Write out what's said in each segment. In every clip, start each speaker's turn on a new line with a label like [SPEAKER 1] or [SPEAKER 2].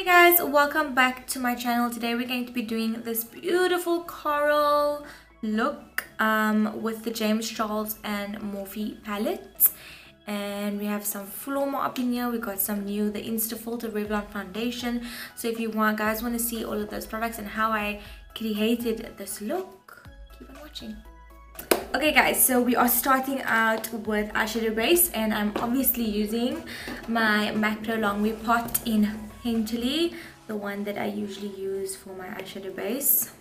[SPEAKER 1] Hey guys, welcome back to my channel. Today we're going to be doing this beautiful coral look with the James Charles and Morphe palettes, and we have some Flormar up in here. We got some new, the Insta Filter Revlon foundation. So if you guys want to see all of those products and how I created this look, keep on watching. Okay guys, so we are starting out with eyeshadow base, and I'm obviously using my MAC Pro Longwear pot in Painterly, the one that I usually use for my eyeshadow base.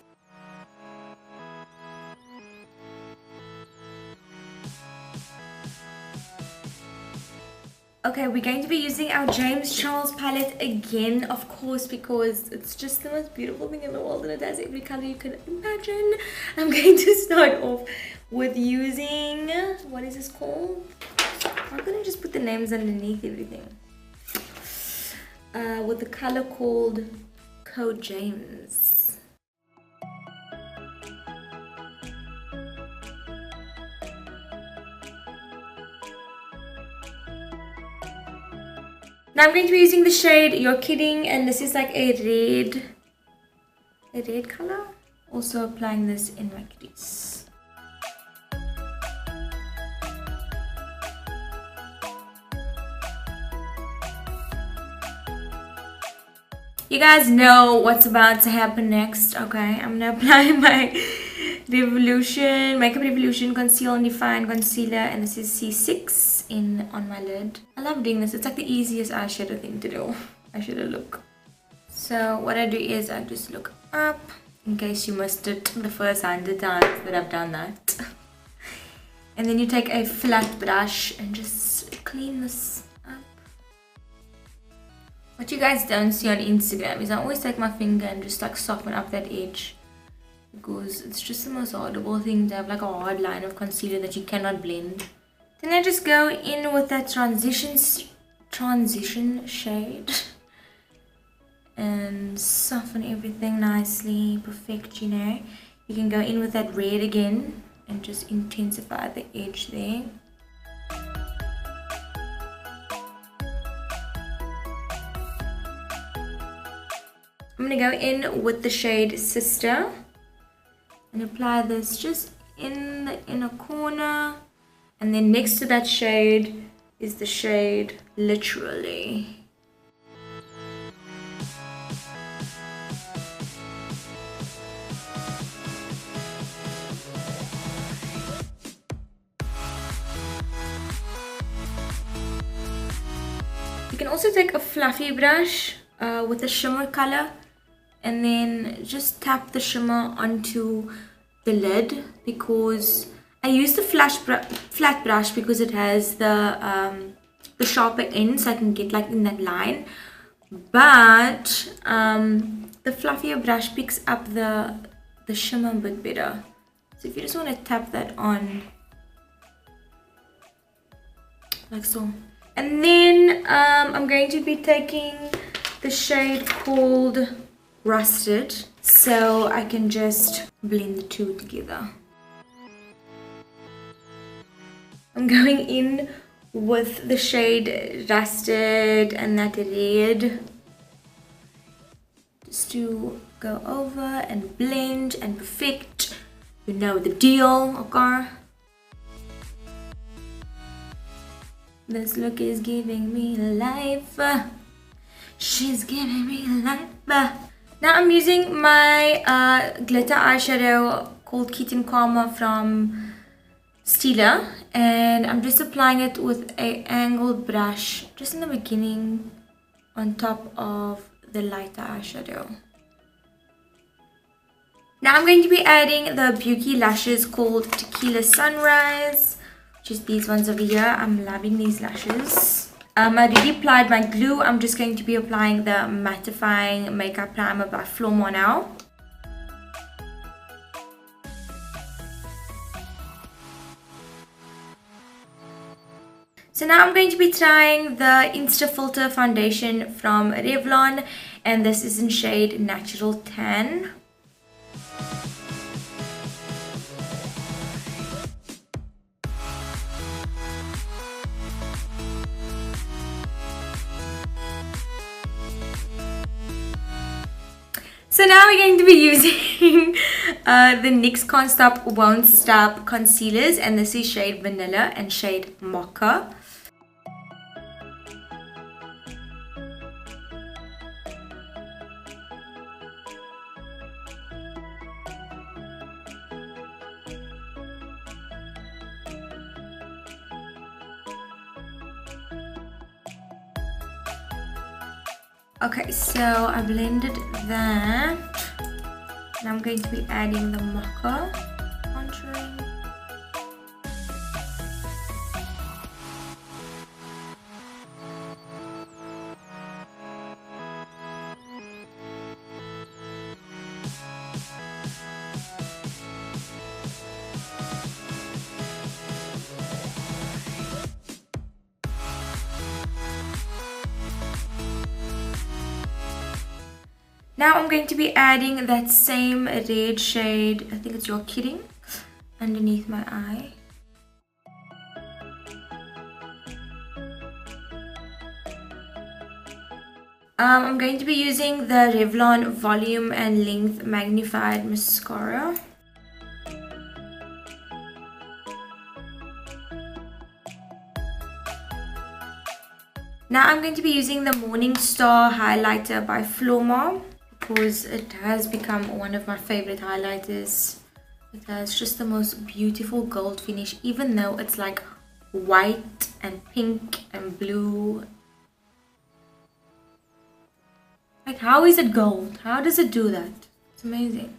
[SPEAKER 1] Okay, we're going to be using our James Charles palette again, of course, because it's just the most beautiful thing in the world and it has every color you can imagine. I'm going to start off with using, what is this called? I'm going to just put the names underneath everything. With the color called Code James. Now I'm going to be using the shade You're Kidding, and this is like a red color. Also applying this in my crease. You guys know what's about to happen next, okay? I'm gonna apply my Makeup Revolution Conceal and Define Concealer, and this is C6 on my lid. I love doing this. It's like the easiest eyeshadow thing to do. Eyeshadow look. So what I do is I just look up, in case you missed it the first 100 times that I've done that. And then you take a flat brush and just clean this. What you guys don't see on Instagram is I always take my finger and just like soften up that edge, because it's just the most horrible thing to have like a hard line of concealer that you cannot blend. Then I just go in with that transition shade and soften everything nicely, perfect, you know. You can go in with that red again and just intensify the edge there. I'm going to go in with the shade Sister and apply this just in the inner corner, and then next to that shade is the shade Literally. You can also take a fluffy brush with a shimmer color, and then just tap the shimmer onto the lid, because I use the flat brush because it has the sharper end, so I can get like in that line. But the fluffier brush picks up the shimmer a bit better. So if you just want to tap that on, like so. And then I'm going to be taking the shade called Rusted, so I can just blend the two together. I'm going in with the shade Rusted and that red, just to go over and blend and perfect. You know the deal, okay? This look is giving me life. She's giving me life. Now I'm using my glitter eyeshadow called Kitten from Stila, and I'm just applying it with an angled brush just in the beginning on top of the lighter eyeshadow. Now I'm going to be adding the BEUKI lashes called Tequila Sunrise, which is these ones over here. I'm loving these lashes. I already applied my glue. I'm just going to be applying the Mattifying Makeup Primer by Flormar now. So now I'm going to be trying the Insta Filter foundation from Revlon, and this is in shade Natural Tan. So now we're going to be using the NYX Can't Stop Won't Stop concealers, and this is shade Vanilla and shade Mocha. Okay, so I blended that. Now I'm going to be adding the Mocha contouring. Now I'm going to be adding that same red shade, I think it's Your Kidding, underneath my eye. I'm going to be using the Revlon Volume and Length Magnified Mascara. Now I'm going to be using the Morning Star highlighter by Flormar, because it has become one of my favorite highlighters. It has just the most beautiful gold finish, even though it's like white and pink and blue. Like, how is it gold? How does it do that? It's amazing.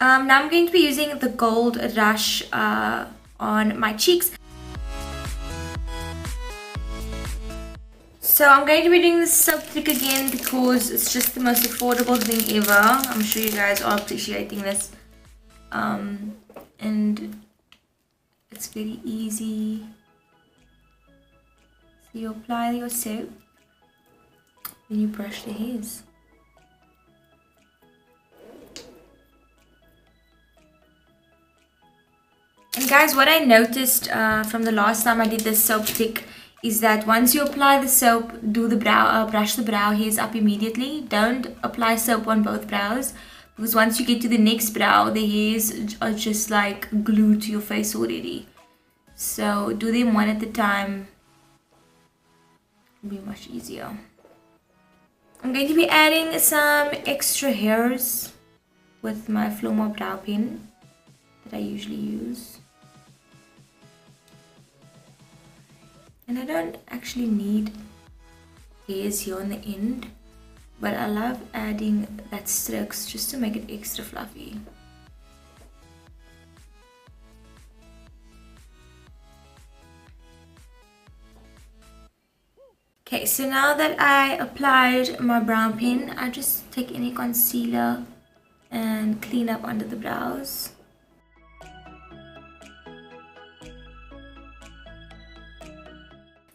[SPEAKER 1] Now I'm going to be using the Gold Rush on my cheeks. So I'm going to be doing this soap trick again because it's just the most affordable thing ever. I'm sure you guys are appreciating this. And it's very easy. So you apply your soap, then you brush the hairs. And guys, what I noticed from the last time I did this soap trick is that once you apply the soap, do the brow, brush the brow hairs up immediately. Don't apply soap on both brows, because once you get to the next brow, the hairs are just like glued to your face already. So do them one at a time. It'll be much easier. I'm going to be adding some extra hairs with my Flormar Brow Pen that I usually use. And I don't actually need hairs here on the end, but I love adding that strokes just to make it extra fluffy. Okay, so now that I applied my brow pen, I just take any concealer and clean up under the brows.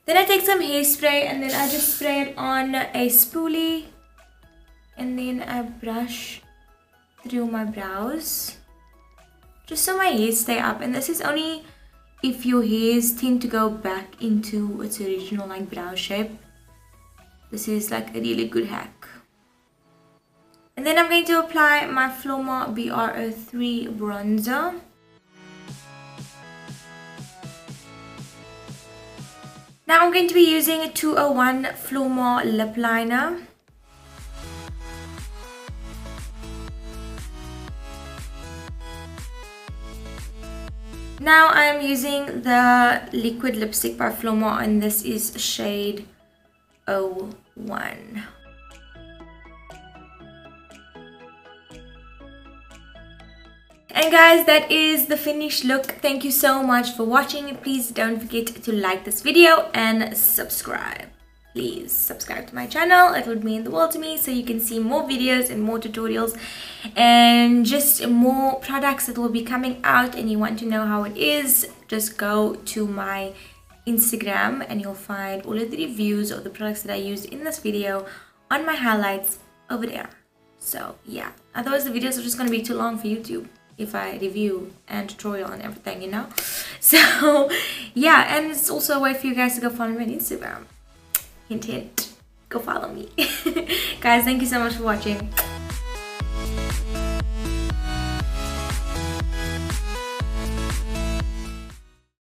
[SPEAKER 1] Then I take some hairspray and then I just spray it on a spoolie, and then I brush through my brows just so my hairs stay up. And this is only if your hairs tend to go back into its original like brow shape. This is like a really good hack. And then I'm going to apply my Flormar BR03 bronzer. Now I'm going to be using a 201 Flormar lip liner. Now I am using the liquid lipstick by Flormar, and this is shade 01. And guys, that is the finished look. Thank you so much for watching. Please don't forget to like this video and subscribe. Please subscribe to my channel. It would mean the world to me, so you can see more videos and more tutorials and just more products that will be coming out. And you want to know how it is, just go to my Instagram and you'll find all of the reviews of the products that I used in this video on my highlights over there. So yeah, otherwise the videos are just going to be too long for YouTube if I review and tutorial and everything, you know. So yeah, and it's also a way for you guys to go follow me on Instagram. Hint hint, go follow me. Guys, thank you so much for watching.